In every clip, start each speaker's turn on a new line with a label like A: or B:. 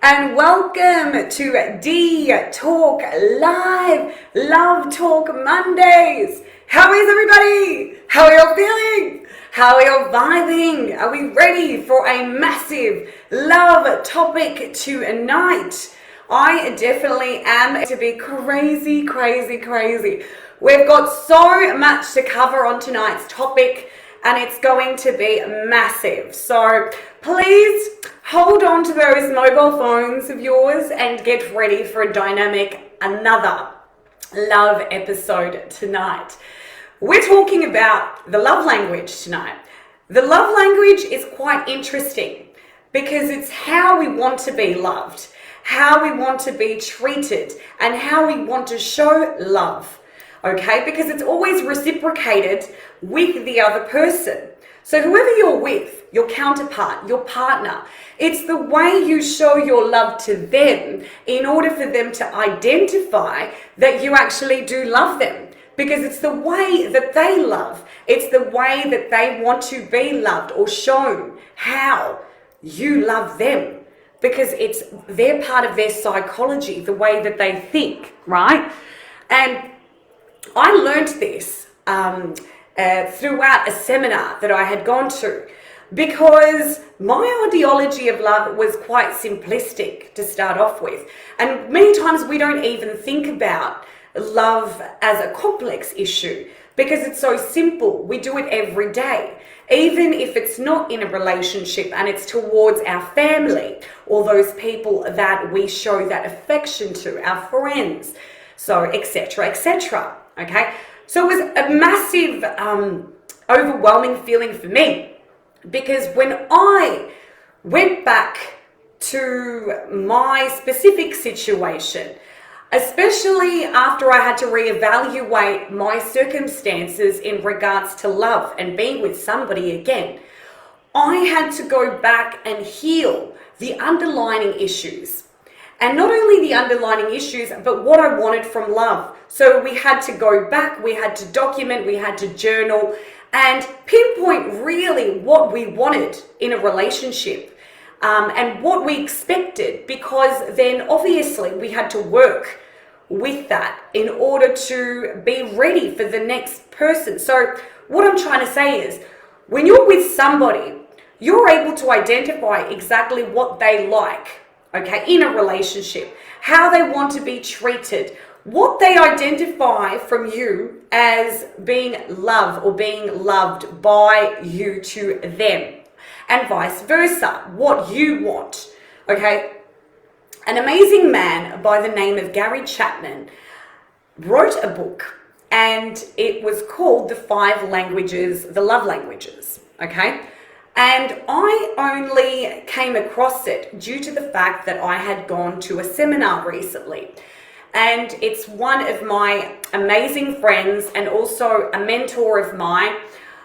A: and welcome to Dee Talk Live, Love Talk Mondays. How is everybody? How are you feeling? How are you vibing? Are we ready for a massive love topic tonight? I definitely am to be crazy. We've got so much to cover on tonight's topic, and it's going to be massive. So please hold on to those mobile phones of yours and get ready for another love episode tonight. We're talking about the love language tonight. The love language is quite interesting because it's how we want to be loved, how we want to be treated, and how we want to show love. Okay, because it's always reciprocated with the other person. So whoever you're with, your counterpart, your partner, it's the way you show your love to them in order for them to identify that you actually do love them. Because it's the way that they love. It's the way that they want to be loved or shown how you love them. Because it's their part of their psychology, the way that they think, right? And I learned this throughout a seminar that I had gone to, because my ideology of love was quite simplistic to start off with. And many times we don't even think about love as a complex issue because it's so simple. We do it every day. Even if it's not in a relationship and it's towards our family or those people that we show that affection to, our friends, so etc. Okay, so it was a massive, overwhelming feeling for me, because when I went back to my specific situation, especially after I had to reevaluate my circumstances in regards to love and being with somebody again, I had to go back and heal the underlying issues. And not only the underlying issues, but what I wanted from love. So we had to go back, we had to document, we had to journal, and pinpoint really what we wanted in a relationship and what we expected, because then obviously we had to work with that in order to be ready for the next person. So what I'm trying to say is, when you're with somebody, you're able to identify exactly what they like. Okay, in a relationship, how they want to be treated, what they identify from you as being love or being loved by you to them, and vice versa, what you want. Okay, an amazing man by the name of Gary Chapman wrote a book, and it was called The Love Languages. Okay. And I only came across it due to the fact that I had gone to a seminar recently. And it's one of my amazing friends and also a mentor of mine.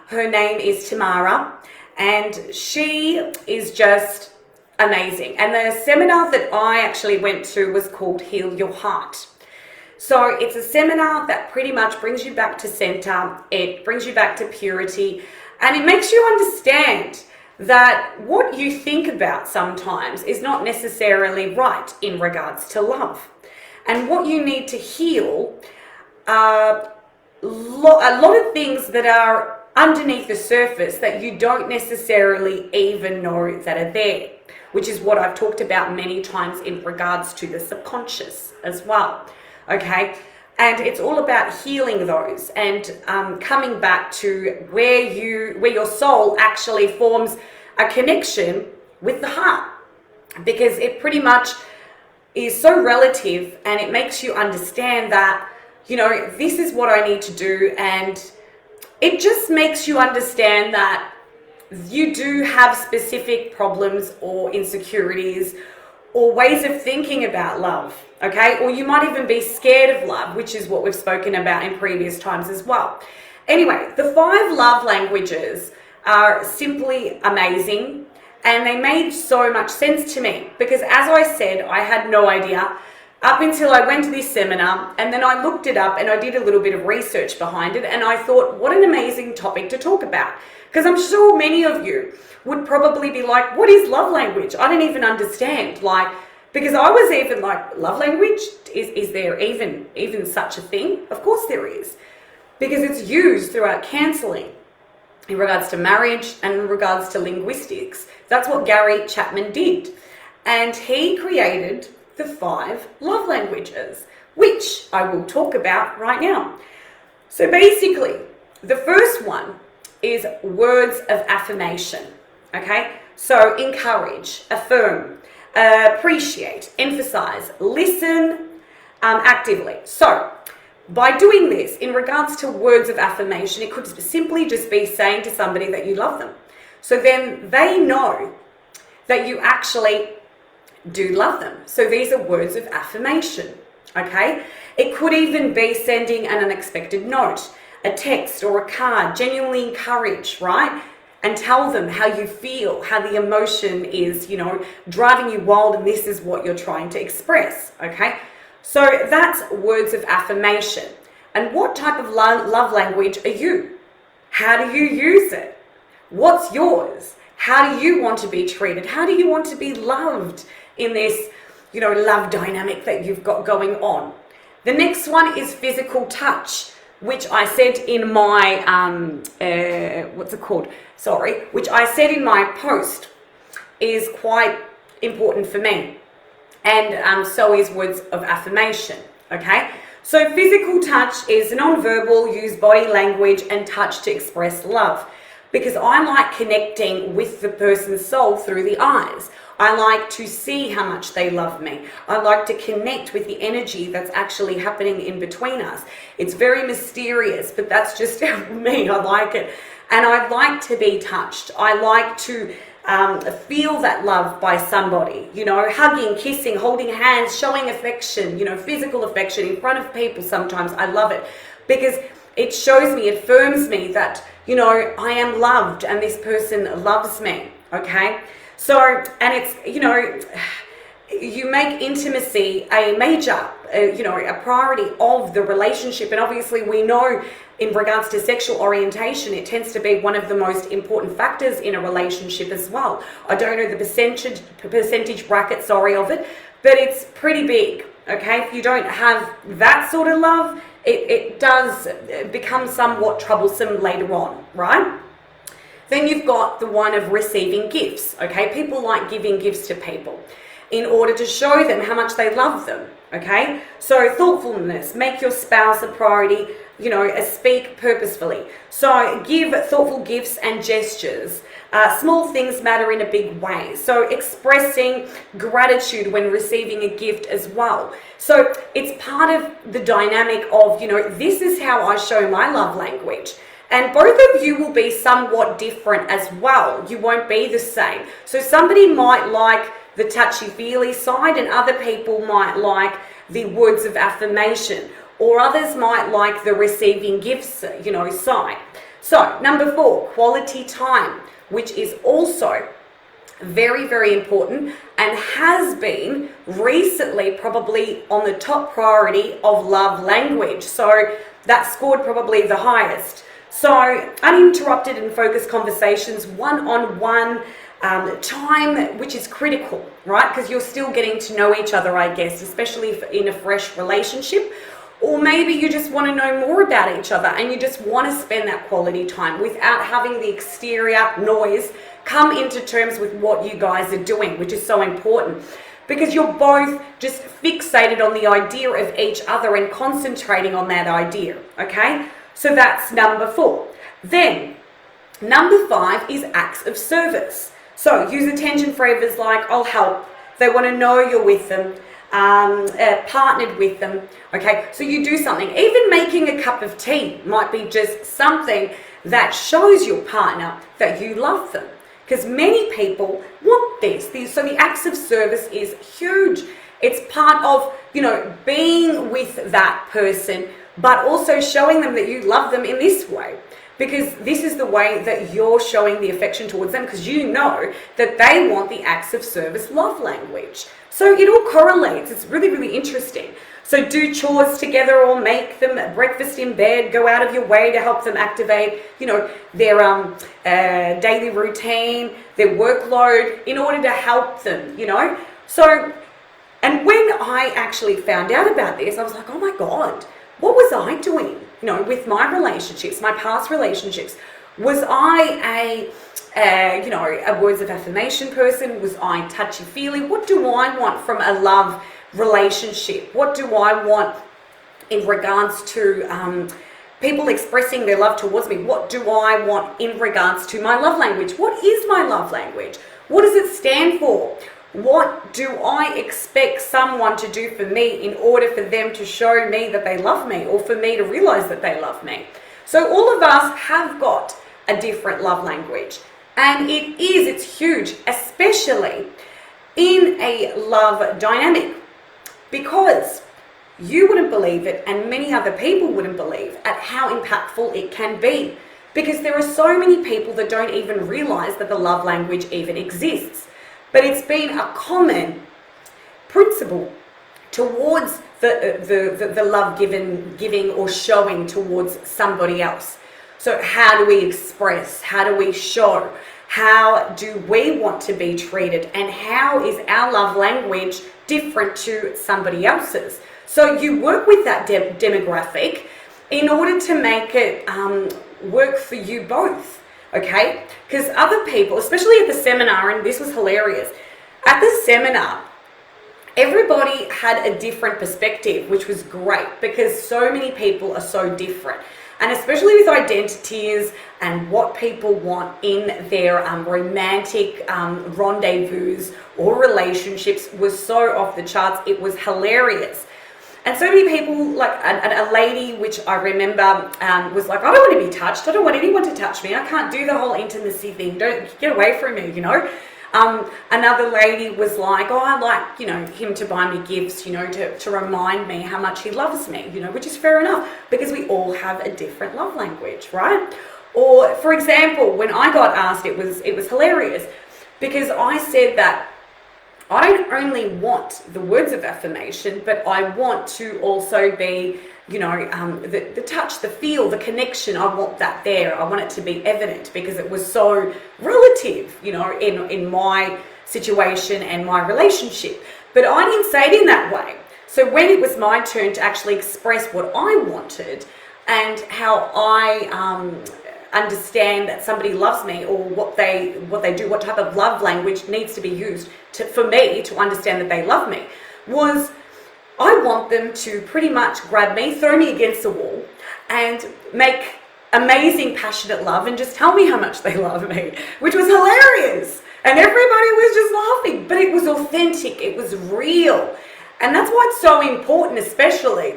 A: Her name is Tamara, and she is just amazing. And the seminar that I actually went to was called Heal Your Heart. So it's a seminar that pretty much brings you back to center. It brings you back to purity. And it makes you understand that what you think about sometimes is not necessarily right in regards to love. And what you need to heal are a lot of things that are underneath the surface that you don't necessarily even know that are there, which is what I've talked about many times in regards to the subconscious as well. Okay. And it's all about healing those and coming back to where your soul actually forms a connection with the heart, because it pretty much is so relative, and it makes you understand that, you know, this is what I need to do, and it just makes you understand that you do have specific problems or insecurities or ways of thinking about love, okay? Or you might even be scared of love, which is what we've spoken about in previous times as well. Anyway, the 5 love languages are simply amazing, and they made so much sense to me, because as I said, I had no idea up until I went to this seminar, and then I looked it up and I did a little bit of research behind it, and I thought, what an amazing topic to talk about. Because I'm sure many of you would probably be like, what is love language? I don't even understand. Like, Because I was even like, love language, is there even such a thing? Of course there is. Because it's used throughout counselling in regards to marriage and in regards to linguistics. That's what Gary Chapman did. And he created the 5 love languages, which I will talk about right now. So basically, the first one is words of affirmation, okay? So encourage, affirm, appreciate, emphasize, listen actively. So by doing this, in regards to words of affirmation, it could simply just be saying to somebody that you love them. So then they know that you actually do love them. So these are words of affirmation, okay? It could even be sending an unexpected note, a text or a card, genuinely encourage, right? And tell them how you feel, how the emotion is, driving you wild, and this is what you're trying to express, okay? So that's words of affirmation. And what type of love language are you? How do you use it? What's yours? How do you want to be treated? How do you want to be loved in this, love dynamic that you've got going on? The next one is physical touch, which I said in my, which I said in my post is quite important for me. And so is words of affirmation, okay? So physical touch is non-verbal, use body language and touch to express love. Because I like connecting with the person's soul through the eyes. I like to see how much they love me. I like to connect with the energy that's actually happening in between us. It's very mysterious, but that's just me. I like it. And I like to be touched. I like to feel that love by somebody, hugging, kissing, holding hands, showing affection, physical affection in front of people sometimes. I love it because it shows me, it affirms me that, I am loved and this person loves me, okay? So, and it's, you make intimacy a major, a priority of the relationship. And obviously we know in regards to sexual orientation, it tends to be one of the most important factors in a relationship as well. I don't know the percentage bracket, of it, but it's pretty big, okay? If you don't have that sort of love, it does become somewhat troublesome later on, right? Then you've got the one of receiving gifts, okay? People like giving gifts to people in order to show them how much they love them, okay? So thoughtfulness, make your spouse a priority, speak purposefully. So give thoughtful gifts and gestures. Small things matter in a big way. So expressing gratitude when receiving a gift as well. So it's part of the dynamic of, this is how I show my love language. And both of you will be somewhat different as well. You won't be the same. So somebody might like the touchy-feely side and other people might like the words of affirmation, or others might like the receiving gifts, side. So number 4, quality time, which is also very, very important and has been recently probably on the top priority of love language. So that scored probably the highest. So uninterrupted and focused conversations, one-on-one time, which is critical, right? Because you're still getting to know each other, I guess, especially if in a fresh relationship. Or maybe you just want to know more about each other and you just want to spend that quality time without having the exterior noise come into terms with what you guys are doing, which is so important. Because you're both just fixated on the idea of each other and concentrating on that idea, okay? So that's number 4. Then, number 5 is acts of service. So use attention phrases like, I'll help. They want to know you're with them, partnered with them. Okay, so you do something. Even making a cup of tea might be just something that shows your partner that you love them. Because many people want this. So the acts of service is huge. It's part of, being with that person, but also showing them that you love them in this way. Because this is the way that you're showing the affection towards them, because you know that they want the acts of service love language. So it all correlates. It's really, really interesting. So do chores together or make them breakfast in bed. Go out of your way to help them activate, their daily routine, their workload in order to help them, So And when I actually found out about this, I was like, oh my God, what was I doing, with my relationships, my past relationships? Was I a words of affirmation person? Was I touchy-feely? What do I want from a love relationship? What do I want in regards to people expressing their love towards me? What do I want in regards to my love language? What is my love language? What does it stand for? What do I expect someone to do for me in order for them to show me that they love me, or for me to realize that they love me? So all of us have got a different love language, and it's huge, especially in a love dynamic, because you wouldn't believe it, and many other people wouldn't believe at how impactful it can be, because there are so many people that don't even realize that the love language even exists. But it's been a common principle towards the love giving or showing towards somebody else. So how do we express? How do we show? How do we want to be treated? And how is our love language different to somebody else's? So you work with that demographic in order to make it work for you both. Okay, because other people, especially at the seminar, and this was hilarious, at the seminar, everybody had a different perspective, which was great because so many people are so different. And especially with identities and what people want in their romantic rendezvous or relationships was so off the charts. It was hilarious. And so many people, like a lady, which I remember, was like, I don't want to be touched. I don't want anyone to touch me. I can't do the whole intimacy thing. Don't get away from me, Another lady was like, oh, I'd like, him to buy me gifts, to remind me how much he loves me, which is fair enough, because we all have a different love language, right? Or, for example, when I got asked, it was hilarious, because I said that I don't only want the words of affirmation, but I want to also be, the touch, the feel, the connection. I want that there. I want it to be evident because it was so relative, in my situation and my relationship. But I didn't say it in that way. So when it was my turn to actually express what I wanted and how I understand that somebody loves me, or what they do, what type of love language needs to be used for me to understand that they love me, was I want them to pretty much grab me, throw me against the wall, and make amazing, passionate love and just tell me how much they love me, which was hilarious. And everybody was just laughing, but it was authentic, it was real. And that's why it's so important, especially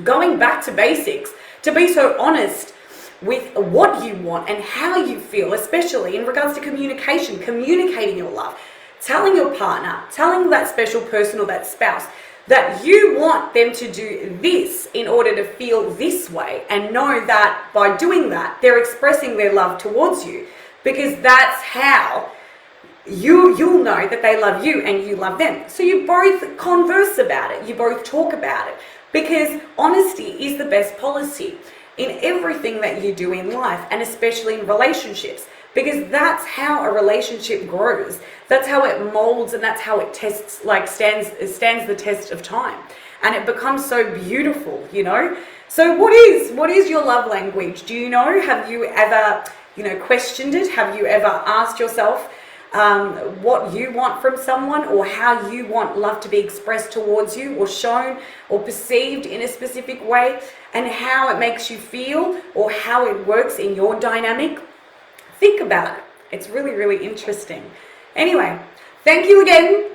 A: going back to basics, to be so honest with what you want and how you feel, especially in regards to communication, communicating your love, telling your partner, telling that special person or that spouse that you want them to do this in order to feel this way, and know that by doing that, they're expressing their love towards you, because that's how you'll know that they love you and you love them. So you both converse about it, you both talk about it, because honesty is the best policy in everything that you do in life, and especially in relationships, because that's how a relationship grows. That's how it molds, and that's how it stands the test of time, and it becomes so beautiful, So what is your love language? Do you know? Have you ever, questioned it? Have you ever asked yourself what you want from someone, or how you want love to be expressed towards you, or shown or perceived in a specific way, and how it makes you feel, or how it works in your dynamic? Think about it. It's really, really interesting. Anyway, thank you again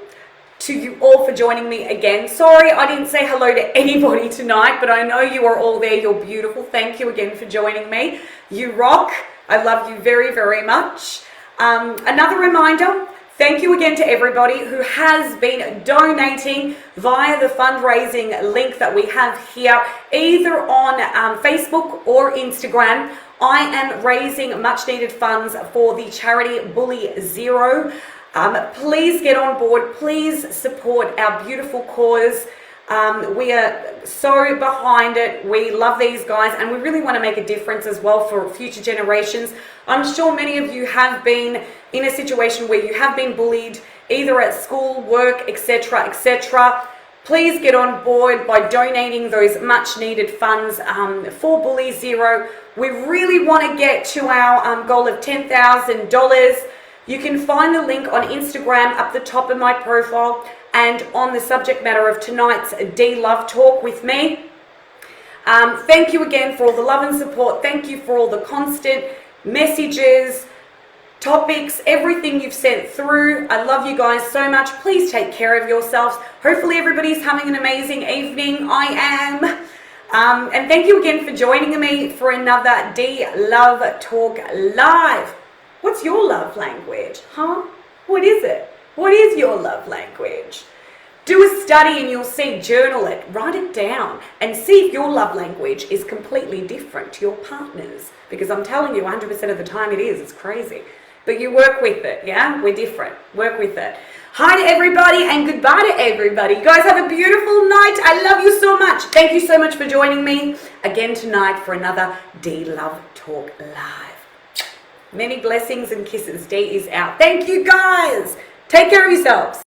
A: to you all for joining me again. Sorry I didn't say hello to anybody tonight, but I know you are all there. You're beautiful. Thank you again for joining me. You rock. I love you very, very much. Another reminder, thank you again to everybody who has been donating via the fundraising link that we have here, either on Facebook or Instagram. I am raising much needed funds for the charity Bully Zero. Please get on board. Please support our beautiful cause. We are so behind it. We love these guys, and we really want to make a difference as well for future generations. I'm sure many of you have been in a situation where you have been bullied either at school, work, etc., etc. Please get on board by donating those much needed funds for Bully Zero. We really want to get to our goal of $10,000. You can find the link on Instagram up the top of my profile and on the subject matter of tonight's Dee Love Talk with me. Thank you again for all the love and support. Thank you for all the constant messages, topics, everything you've sent through. I love you guys so much. Please take care of yourselves. Hopefully everybody's having an amazing evening. I am. And thank you again for joining me for another Dee Love Talk Live. What's your love language? Huh? What is it? What is your love language? Do a study and you'll see, journal it, write it down and see if your love language is completely different to your partner's. Because I'm telling you 100% of the time it is. It's crazy. But you work with it, yeah? We're different. Work with it. Hi to everybody and goodbye to everybody. You guys have a beautiful night. I love you so much. Thank you so much for joining me again tonight for another Dee Love Talk Live. Many blessings and kisses. Dee is out. Thank you guys. Take care of yourselves.